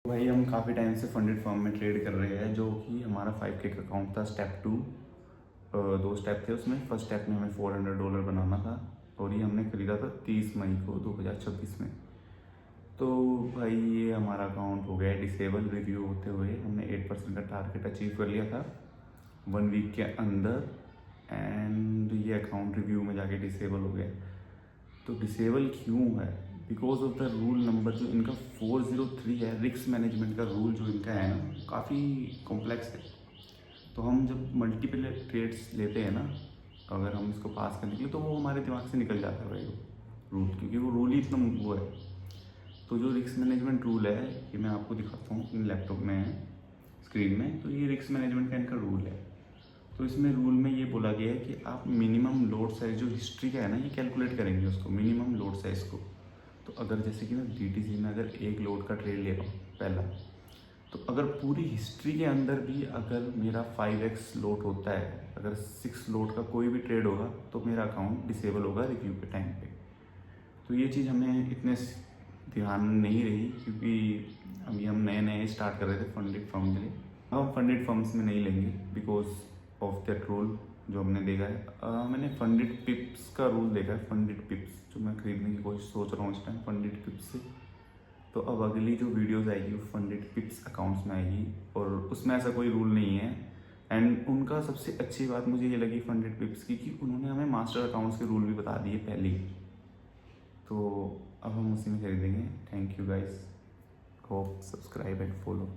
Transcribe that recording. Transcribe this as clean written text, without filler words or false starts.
भाई हम काफ़ी टाइम से फंडेड फर्म में ट्रेड कर रहे हैं, जो कि हमारा 5K का अकाउंट था। स्टेप 2 दो स्टेप थे उसमें। फर्स्ट स्टेप में हमें $400 बनाना था और ये हमने खरीदा था 30 मई को 2026 में। तो भाई ये हमारा अकाउंट हो गया डिसेबल। रिव्यू होते हुए हमने 8% का टारगेट अचीव कर लिया था 1 वीक के अंदर, एंड ये अकाउंट रिव्यू में जाके डिसेबल हो गया। तो डिसेबल क्यों है? Because of the rule number जो इनका 403 है, रिस्क मैनेजमेंट का रूल जो इनका है ना, काफ़ी कॉम्प्लेक्स है। तो हम जब मल्टीपल ट्रेड्स लेते हैं ना, अगर हम इसको पास करने के लिए, तो वो हमारे दिमाग से निकल जाता है भाई वो रूल, क्योंकि वो रूल ही इतना वो है। तो जो रिस्क मैनेजमेंट रूल है, ये मैं आपको दिखाता हूँ, इन लैपटॉप में है स्क्रीन में। तो ये रिस्क मैनेजमेंट का इनका रूल है। तो इसमें रूल में ये बोला गया है कि आप मिनिमम लोड साइज जो हिस्ट्री का है ना, ये कैलकुलेट करेंगे उसको, मिनिमम लोड साइज को। तो अगर जैसे कि मैं BTC में अगर एक लोड का ट्रेड ले रहा हूँ पहला, तो अगर पूरी हिस्ट्री के अंदर भी अगर मेरा 5x लोड होता है, अगर 6 लोड का कोई भी ट्रेड होगा, तो मेरा अकाउंट डिसेबल होगा रिव्यू के टाइम पे। तो ये चीज़ हमें इतने ध्यान नहीं रही, क्योंकि अभी हम नए नए स्टार्ट कर रहे थे फंडेड फर्म के लिए। अब हम फंडेड फर्म्स में नहीं लेंगे बिकॉज ऑफ दैट रूल जो हमने देखा है। मैंने फंडेड पिप्स का रूल देखा है, फंडेड पिप्स जो मैं खरीदने की कोशिश सोच रहा हूँ इस टाइम फंडेड पिप्स से। तो अब अगली जो वीडियोस आएगी वो फंडेड पिप्स अकाउंट्स में आएगी, और उसमें ऐसा कोई रूल नहीं है। एंड उनका सबसे अच्छी बात मुझे ये लगी फंडेड पिप्स की, कि उन्होंने हमें मास्टर अकाउंट्स के रूल भी बता दिए पहले ही। तो अब हम उसी में खरीदेंगे। Thank you guys, hope subscribe and follow.